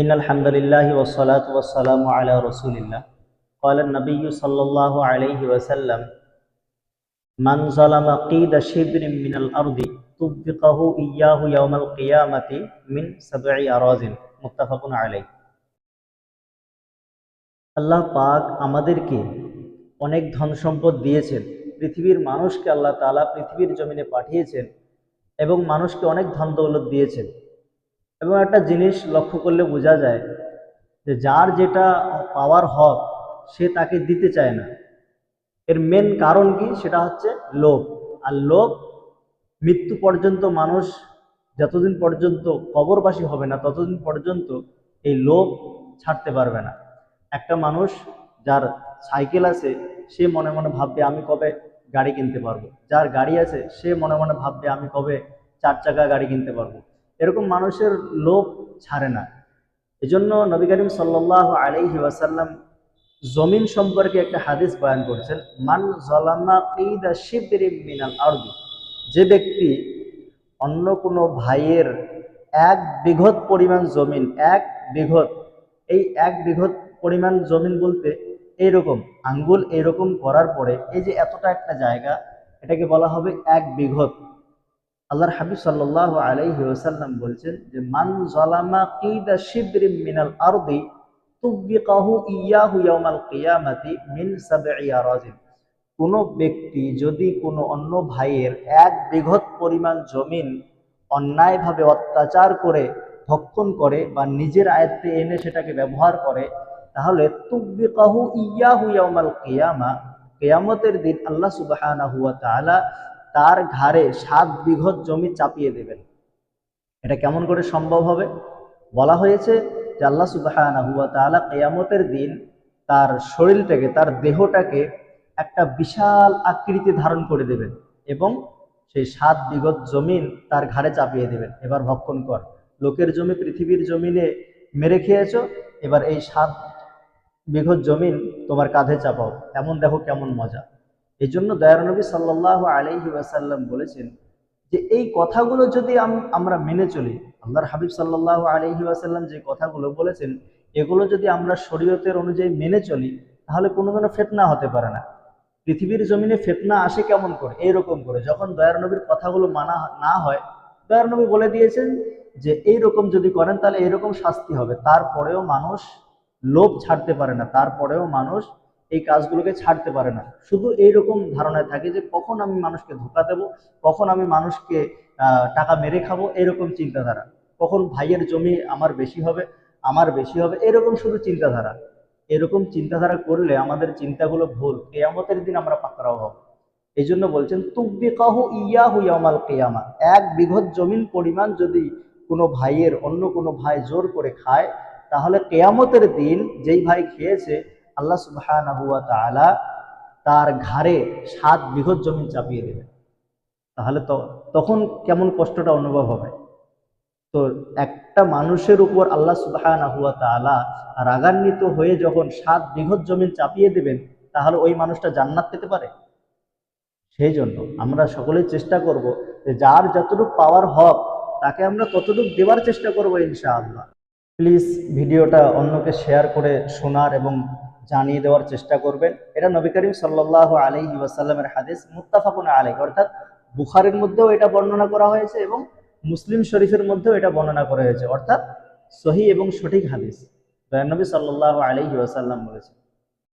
إن الحمد لله والصلاة والسلام على رسول الله قال النبي صلى الله عليه وسلم من ظلم قيد شبر من الأرض طبقه إياه يوم القيامة من 7 أراضٍ متفق عليه। আল্লাহ পাক আমাদেরকে অনেক ধন সম্পদ দিয়েছেন। পৃথিবীর মানুষকে আল্লাহ তাআলা পৃথিবীর জমিনে পাঠিয়েছেন এবং মানুষকে অনেক ধন দৌলত দিয়েছেন। এবং একটা জিনিস লক্ষ্য করলে বোঝা যায় যে যার যেটা পাওয়ার হক সে তাকে দিতে চায় না। এর মেন কারণ কি? সেটা হচ্ছে লোভ। আর লোভ মৃত্যু পর্যন্ত, মানুষ যতদিন পর্যন্ত কবরবাসী হবে না ততদিন পর্যন্ত এই লোভ ছাড়তে পারবে না। একটা মানুষ যার সাইকেল আছে সে মনে মনে ভাববে আমি কবে গাড়ি কিনতে পারবো, যার গাড়ি আছে সে মনে মনে ভাববে আমি কবে 4 চাকা গাড়ি কিনতে পারবো। এরকম মানুষের লোভ ছাড়ে না। এজন্য নবী করিম সাল্লাল্লাহু আলাইহি ওয়াসাল্লাম জমিন সম্পর্কে একটা হাদিস বয়ান করছেন, মান যালামা কিদা শিবরিম মিনাল আরদি, যে ব্যক্তি অন্য কোনো ভাইয়ের 1 বিঘত পরিমাণ জমিন, 1 বিঘত, এই 1 বিঘত পরিমাণ জমিন বলতে এইরকম আঙ্গুল এইরকম করার পরে এই যে এতটা একটা জায়গা, এটাকে বলা হবে 1 বিঘত। আল্লাহর হাবিব সাল্লাল্লাহু আলাইহি ওয়াসাল্লাম বলছেন যে মান যালামা কিদা শিবরিম মিনাল আরদি তুবিকাহু ইয়াহু ইয়াউমাল কিয়ামাতি মিন 7 আরাজিন। কোন ব্যক্তি যদি কোনো অন্য ভাইয়ের 1 বিঘত পরিমাণ জমিন অন্যায়ভাবে অত্যাচার করে ভক্ষণ করে বা নিজের আয়ত্তে এনে সেটাকে ব্যবহার করে, তাহলে তুবিকাহু ইয়াহু ইয়াউমাল কিয়ামা, কিয়ামতের দিন আল্লাহ সুবহানাহু ওয়া তাআলা তার ঘাড়ে 7 বিঘত জমি চাপিয়ে দেবেন। এটা কেমন করে সম্ভব হবে? বলা হয়েছে যে আল্লাহ সুবহানাহু ওয়া তাআলা কিয়ামতের দিন তার শরীরটাকে, তার দেহটাকে একটা বিশাল আকৃতি ধারণ করে দেবেন এবং সেই 7 বিঘত জমিন তার ঘাড়ে চাপিয়ে দেবেন। এবার ভক্ষণ কর, লোকের জমি পৃথিবীর জমিনে মেরে খেয়েছো, এবার এই 7 বিঘত জমিন তোমার কাঁধে চাপাও, এমন দেখো কেমন মজা। এই জন্য দয়ার নবী সাল্লাল্লাহু আলাইহি ওয়াসাল্লাম বলেছেন যে এই কথাগুলো যদি আমরা মেনে চলি, আল্লাহর হাবিব সাল্লাল্লাহু আলাইহি ওয়াসাল্লাম যে কথাগুলো বলেছেন এগুলো যদি আমরা শরীয়তের অনুযায়ী মেনে চলি, তাহলে কোনো ফিতনা হতে পারে না। পৃথিবীর জমিনে ফিতনা আসে কেমন করে? এইরকম করে, যখন দয়ার নবীর কথাগুলো মানা না হয়, দয়ার নবী বলে দিয়েছেন যে এইরকম যদি করেন তাহলে এইরকম শাস্তি হবে। তারপরেও মানুষ লোভ ছাড়তে পারে না, তারপরেও মানুষ এই কাজগুলোকে ছাড়তে পারে না। শুধু এইরকম ধারণায় থাকে যে কখন আমি মানুষকে ধোঁকা দেব, কখন আমি মানুষকে টাকা মেরে খাবো, এরকম চিন্তাধারা। কখন ভাইয়ের জমি আমার বেশি হবে, আমার বেশি হবে, এরকম শুধু চিন্তাধারা। এরকম চিন্তাধারা করলে আমাদের চিন্তাগুলো ভুল, কিয়ামতের দিন আমরা পাকড়াও হব। এই জন্য বলছেন তুবিকাহু ইয়াহু ইয়াউমাল কিয়ামা, 1 বিঘত জমিন পরিমাণ যদি কোনো ভাইয়ের অন্য কোনো ভাই জোর করে খায়, তাহলে কিয়ামতের দিন যেই ভাই খেয়েছে আল্লাহ সুবহানাহু ওয়া তাআলা তার ঘাড়ে 7 বিঘত জমিন চাপিয়ে দেবে। তাহলে তো তখন কেমন কষ্টটা অনুভব হবে? তো একটা মানুষের উপর আল্লাহ সুবহানাহু ওয়া তাআলা রাগান্বিত হয়ে যখন 7 বিঘত জমিন চাপিয়ে দেবেন, তাহলে ওই মানুষটা জান্নাত পেতে পারে? সেই জন্য আমরা সকলেই চেষ্টা করব যে যার যতটুকু পাওয়ার হক তাকে আমরা ততটুকু দেওয়ার চেষ্টা করব ইনশাআল্লাহ। প্লিজ ভিডিওটা অন্যকে শেয়ার করে শোনার এবং জানিয়ে দেওয়ার চেষ্টা করবেন। এটা নবী করিম সাল্লাল্লাহু আলাইহি ওয়াসাল্লামের হাদিস, মুত্তাফাকুন আলাইহি, অর্থাৎ বুখারীর মধ্যেও এটা বর্ণনা করা হয়েছে এবং মুসলিম শরীফের মধ্যেও এটা বর্ণনা করা হয়েছে, অর্থাৎ সহিহ এবং সঠিক হাদিস। দয়ার নবী সাল্লাল্লাহু আলাইহি ওয়াসাল্লাম বলেছেন।